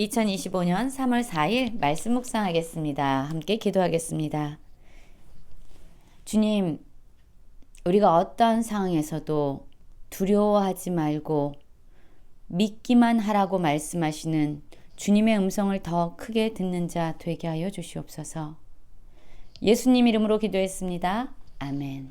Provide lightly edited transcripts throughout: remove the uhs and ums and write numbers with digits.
2025년 3월 4일 말씀 묵상하겠습니다. 함께 기도하겠습니다. 주님, 우리가 어떠한 상황에서도 두려워하지 말고 믿기만 하라고 말씀하시는 주님의 음성을 더 크게 듣는 자 되게 하여 주시옵소서. 예수님 이름으로 기도했습니다. 아멘.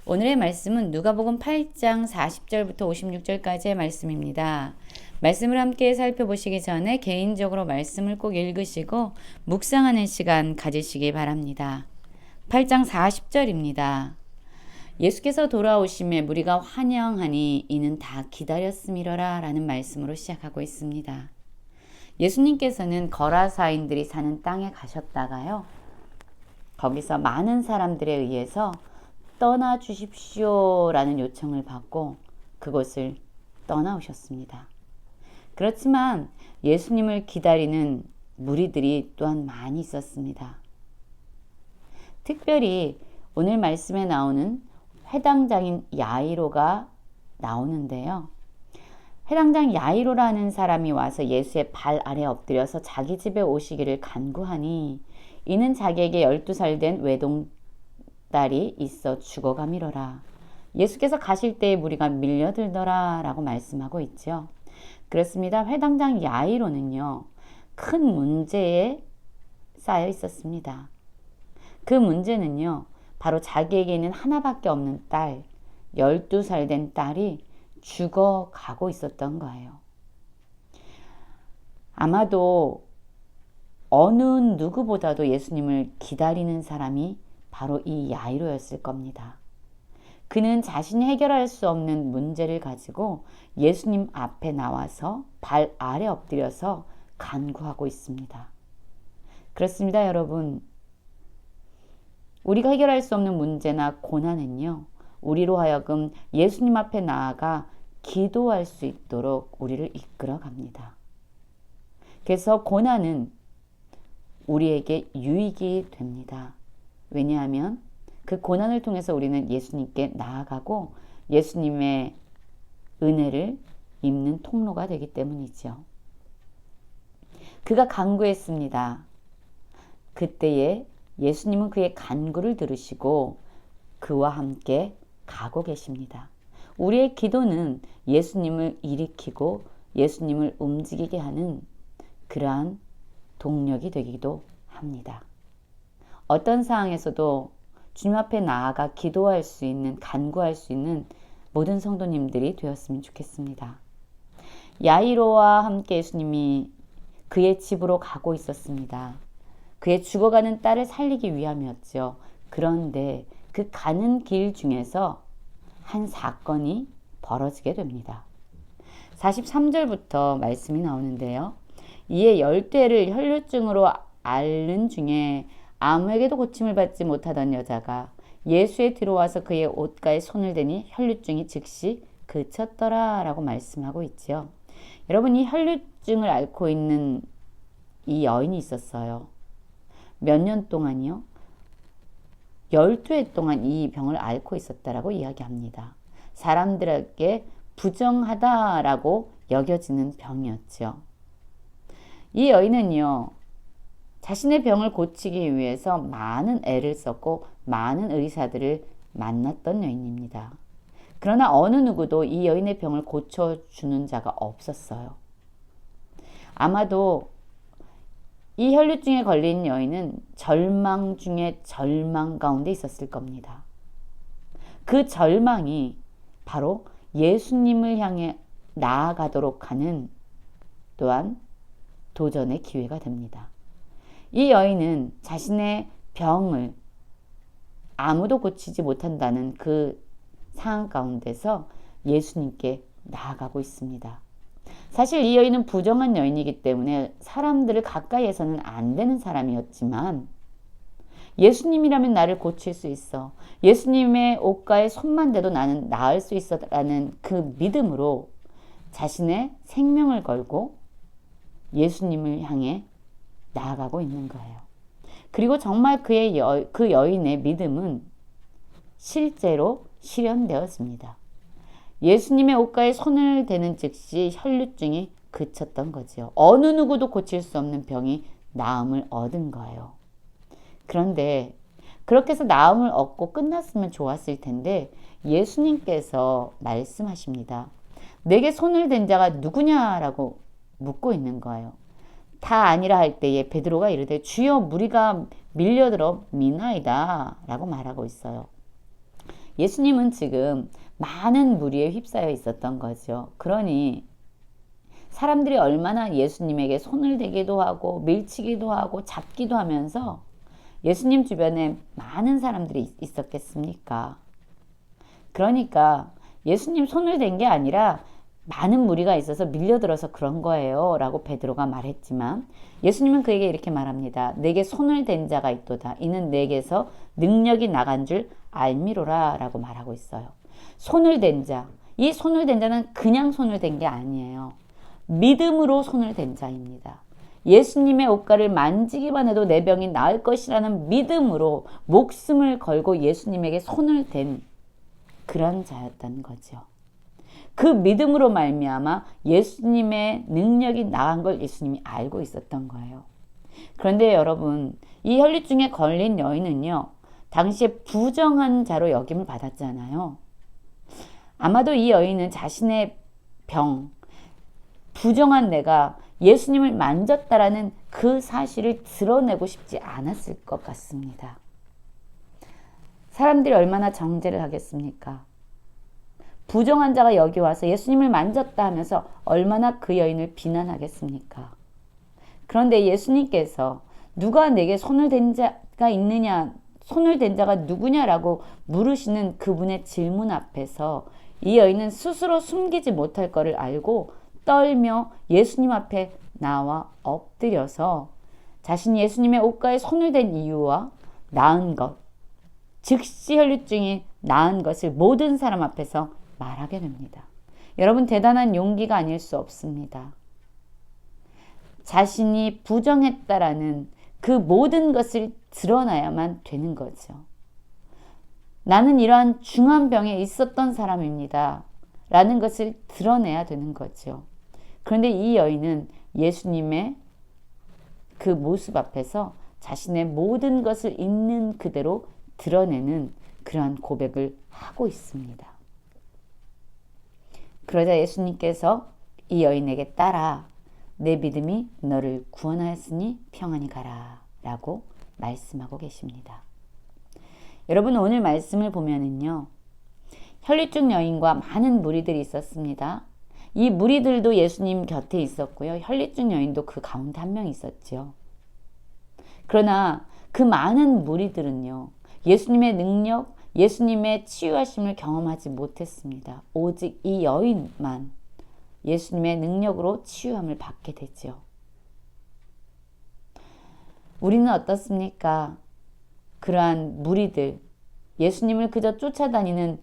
오늘의 말씀은 누가복음 8장 40절부터 56절까지의 말씀입니다. 말씀을 함께 살펴보시기 전에 개인적으로 말씀을 꼭 읽으시고 묵상하는 시간 가지시기 바랍니다. 8장 40절입니다. 예수께서 돌아오심에 무리가 환영하니 이는 다 기다렸음이로라 라는 말씀으로 시작하고 있습니다. 예수님께서는 거라사인들이 사는 땅에 가셨다가요, 거기서 많은 사람들에 의해서 떠나 주십시오 라는 요청을 받고 그곳을 떠나오셨습니다. 그렇지만 예수님을 기다리는 무리들이 또한 많이 있었습니다. 특별히 오늘 말씀에 나오는 회당장인 야이로가 나오는데요. 회당장 야이로라는 사람이 와서 예수의 발 아래 엎드려서 자기 집에 오시기를 간구하니 이는 자기에게 12살 된 외동딸이 있어 죽어가미러라. 예수께서 가실 때에 무리가 밀려들더라 라고 말씀하고 있죠. 그렇습니다. 회당장 야이로는요, 큰 문제에 쌓여 있었습니다. 그 문제는요, 바로 자기에게 있는 하나밖에 없는 딸, 12살 된 딸이 죽어가고 있었던 거예요. 아마도 어느 누구보다도 예수님을 기다리는 사람이 바로 이 야이로였을 겁니다. 그는 자신이 해결할 수 없는 문제를 가지고 예수님 앞에 나와서 발 아래 엎드려서 간구하고 있습니다. 그렇습니다, 여러분. 우리가 해결할 수 없는 문제나 고난은요, 우리로 하여금 예수님 앞에 나아가 기도할 수 있도록 우리를 이끌어 갑니다. 그래서 고난은 우리에게 유익이 됩니다. 왜냐하면 그 고난을 통해서 우리는 예수님께 나아가고 예수님의 은혜를 입는 통로가 되기 때문이죠. 그가 간구했습니다. 그때에 예수님은 그의 간구를 들으시고 그와 함께 가고 계십니다. 우리의 기도는 예수님을 일으키고 예수님을 움직이게 하는 그러한 동력이 되기도 합니다. 어떤 상황에서도 주님 앞에 나아가 기도할 수 있는, 간구할 수 있는 모든 성도님들이 되었으면 좋겠습니다. 야이로와 함께 예수님이 그의 집으로 가고 있었습니다. 그의 죽어가는 딸을 살리기 위함이었죠. 그런데 그 가는 길 중에서 한 사건이 벌어지게 됩니다. 43절부터 말씀이 나오는데요. 이에 10대를 혈루증으로 앓는 중에 아무에게도 고침을 받지 못하던 여자가 예수에 들어와서 그의 옷가에 손을 대니 혈루증이 즉시 그쳤더라 라고 말씀하고 있죠. 여러분, 이 혈루증을 앓고 있는 이 여인이 있었어요. 몇 년 동안이요? 12해 동안 이 병을 앓고 있었다라고 이야기합니다. 사람들에게 부정하다라고 여겨지는 병이었죠. 이 여인은요, 자신의 병을 고치기 위해서 많은 애를 썼고 많은 의사들을 만났던 여인입니다. 그러나 어느 누구도 이 여인의 병을 고쳐주는 자가 없었어요. 아마도 이 혈루증에 걸린 여인은 절망 중에 절망 가운데 있었을 겁니다. 그 절망이 바로 예수님을 향해 나아가도록 하는 또한 도전의 기회가 됩니다. 이 여인은 자신의 병을 아무도 고치지 못한다는 그 상황 가운데서 예수님께 나아가고 있습니다. 사실 이 여인은 부정한 여인이기 때문에 사람들을 가까이에서는 안 되는 사람이었지만 예수님이라면 나를 고칠 수 있어. 예수님의 옷가에 손만 대도 나는 나을 수 있어 라는 그 믿음으로 자신의 생명을 걸고 예수님을 향해 나아가고 있는 거예요. 그리고 정말 그 여인의 믿음은 실제로 실현되었습니다. 예수님의 옷가에 손을 대는 즉시 혈루증이 그쳤던 거지요. 어느 누구도 고칠 수 없는 병이 나음을 얻은 거예요. 그런데 그렇게 해서 나음을 얻고 끝났으면 좋았을 텐데 예수님께서 말씀하십니다. 내게 손을 댄 자가 누구냐라고 묻고 있는 거예요. 다 아니라 할 때에 베드로가 이르되 주여 무리가 밀려들어 미나이다 라고 말하고 있어요. 예수님은 지금 많은 무리에 휩싸여 있었던 거죠. 그러니 사람들이 얼마나 예수님에게 손을 대기도 하고 밀치기도 하고 잡기도 하면서 예수님 주변에 많은 사람들이 있었겠습니까? 그러니까 예수님 손을 댄 게 아니라 많은 무리가 있어서 밀려들어서 그런 거예요 라고 베드로가 말했지만 예수님은 그에게 이렇게 말합니다. 내게 손을 댄 자가 있도다. 이는 내게서 능력이 나간 줄 알미로라 라고 말하고 있어요. 손을 댄 자. 이 손을 댄 자는 그냥 손을 댄 게 아니에요. 믿음으로 손을 댄 자입니다. 예수님의 옷가를 만지기만 해도 내 병이 나을 것이라는 믿음으로 목숨을 걸고 예수님에게 손을 댄 그런 자였다는 거죠. 그 믿음으로 말미암아 예수님의 능력이 나간 걸 예수님이 알고 있었던 거예요. 그런데 여러분, 이 혈류증에 걸린 여인은요, 당시에 부정한 자로 여김을 받았잖아요. 아마도 이 여인은 자신의 병, 부정한 내가 예수님을 만졌다라는 그 사실을 드러내고 싶지 않았을 것 같습니다. 사람들이 얼마나 정죄를 하겠습니까? 부정한 자가 여기 와서 예수님을 만졌다 하면서 얼마나 그 여인을 비난하겠습니까? 그런데 예수님께서 누가 내게 손을 댄 자가 있느냐, 손을 댄 자가 누구냐라고 물으시는 그분의 질문 앞에서 이 여인은 스스로 숨기지 못할 것을 알고 떨며 예수님 앞에 나와 엎드려서 자신이 예수님의 옷가에 손을 댄 이유와 나은 것, 즉시 혈류증이 나은 것을 모든 사람 앞에서 말하게 됩니다. 여러분, 대단한 용기가 아닐 수 없습니다. 자신이 부정했다라는 그 모든 것을 드러나야만 되는 거죠. 나는 이러한 중한 병에 있었던 사람입니다. 라는 것을 드러내야 되는 거죠. 그런데 이 여인은 예수님의 그 모습 앞에서 자신의 모든 것을 있는 그대로 드러내는 그러한 고백을 하고 있습니다. 그러자 예수님께서 이 여인에게 따라 내 믿음이 너를 구원하였으니 평안히 가라 라고 말씀하고 계십니다. 여러분, 오늘 말씀을 보면은요, 혈류증 여인과 많은 무리들이 있었습니다. 이 무리들도 예수님 곁에 있었고요. 혈류증 여인도 그 가운데 한 명 있었죠. 그러나 그 많은 무리들은요, 예수님의 능력, 예수님의 치유하심을 경험하지 못했습니다. 오직 이 여인만 예수님의 능력으로 치유함을 받게 되죠. 우리는 어떻습니까? 그러한 무리들, 예수님을 그저 쫓아다니는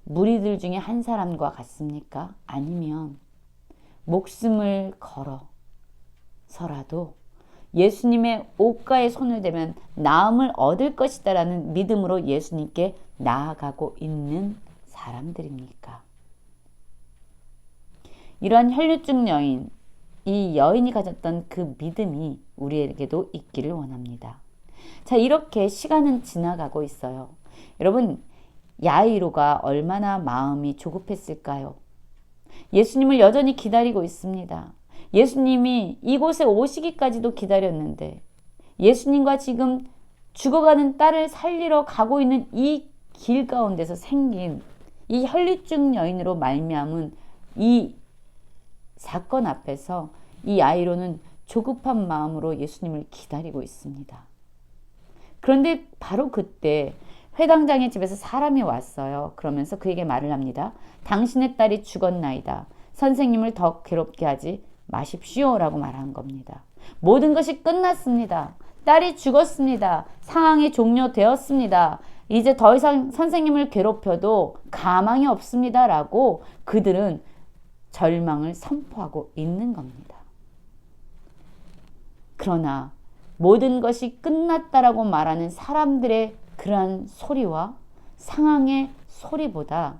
무리들 중에 한 사람과 같습니까? 아니면 목숨을 걸어서라도 예수님의 옷가에 손을 대면 나음을 얻을 것이다 라는 믿음으로 예수님께 나아가고 있는 사람들입니까? 이러한 혈류증 여인, 이 여인이 가졌던 그 믿음이 우리에게도 있기를 원합니다. 자, 이렇게 시간은 지나가고 있어요. 여러분, 야이로가 얼마나 마음이 조급했을까요? 예수님을 여전히 기다리고 있습니다. 예수님이 이곳에 오시기까지도 기다렸는데 예수님과 지금 죽어가는 딸을 살리러 가고 있는 이 길 가운데서 생긴 이 혈류증 여인으로 말미암은 이 사건 앞에서 이 야이로는 조급한 마음으로 예수님을 기다리고 있습니다. 그런데 바로 그때 회당장의 집에서 사람이 왔어요. 그러면서 그에게 말을 합니다. 당신의 딸이 죽었나이다. 선생님을 더 괴롭게 하지 마십시오 라고 말한 겁니다. 모든 것이 끝났습니다. 딸이 죽었습니다. 상황이 종료되었습니다. 이제 더 이상 선생님을 괴롭혀도 가망이 없습니다 라고 그들은 절망을 선포하고 있는 겁니다. 그러나 모든 것이 끝났다라고 말하는 사람들의 그러한 소리와 상황의 소리보다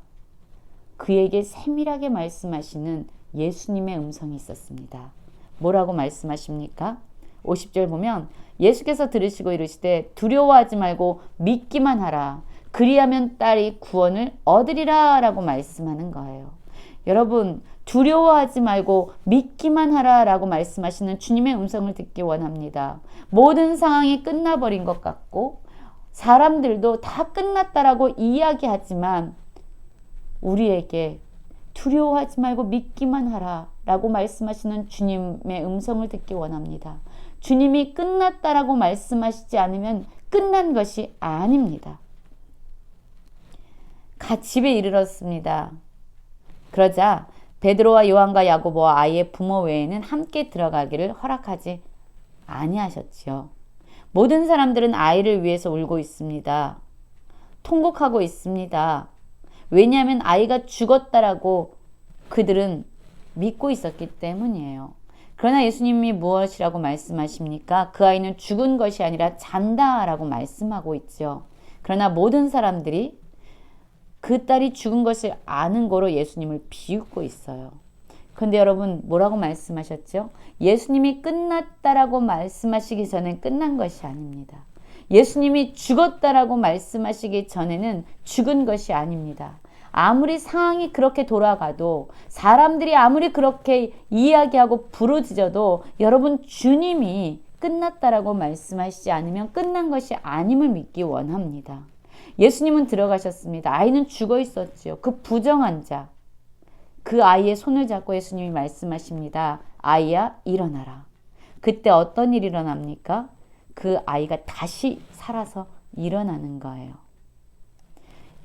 그에게 세밀하게 말씀하시는 예수님의 음성이 있었습니다. 뭐라고 말씀하십니까? 50절 보면 예수께서 들으시고 이르시되 두려워하지 말고 믿기만 하라. 그리하면 딸이 구원을 얻으리라 라고 말씀하는 거예요. 여러분, 두려워하지 말고 믿기만 하라 라고 말씀하시는 주님의 음성을 듣기 원합니다. 모든 상황이 끝나버린 것 같고 사람들도 다 끝났다라고 이야기하지만 우리에게 두려워하지 말고 믿기만 하라 라고 말씀하시는 주님의 음성을 듣기 원합니다. 주님이 끝났다라고 말씀하시지 않으면 끝난 것이 아닙니다. 집에 이르렀습니다. 그러자 베드로와 요한과 야고보와 아이의 부모 외에는 함께 들어가기를 허락하지 아니하셨지요. 모든 사람들은 아이를 위해서 울고 있습니다. 통곡하고 있습니다. 왜냐하면 아이가 죽었다라고 그들은 믿고 있었기 때문이에요. 그러나 예수님이 무엇이라고 말씀하십니까? 그 아이는 죽은 것이 아니라 잔다라고 말씀하고 있죠. 그러나 모든 사람들이 그 딸이 죽은 것을 아는 거로 예수님을 비웃고 있어요. 그런데 여러분 뭐라고 말씀하셨죠? 예수님이 끝났다라고 말씀하시기 전엔 끝난 것이 아닙니다. 예수님이 죽었다라고 말씀하시기 전에는 죽은 것이 아닙니다. 아무리 상황이 그렇게 돌아가도 사람들이 아무리 그렇게 이야기하고 부르짖어도 여러분 주님이 끝났다라고 말씀하시지 않으면 끝난 것이 아님을 믿기 원합니다. 예수님은 들어가셨습니다. 아이는 죽어 있었지요. 그 부정한 자, 그 아이의 손을 잡고 예수님이 말씀하십니다. 아이야 일어나라. 그때 어떤 일이 일어납니까? 그 아이가 다시 살아서 일어나는 거예요.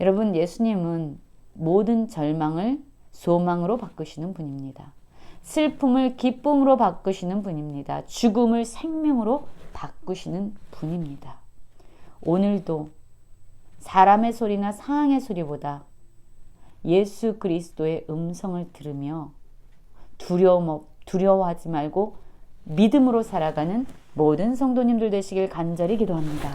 여러분 예수님은 모든 절망을 소망으로 바꾸시는 분입니다. 슬픔을 기쁨으로 바꾸시는 분입니다. 죽음을 생명으로 바꾸시는 분입니다. 오늘도 사람의 소리나 상황의 소리보다 예수 그리스도의 음성을 들으며 두려워하지 말고 믿음으로 살아가는 모든 성도님들 되시길 간절히 기도합니다.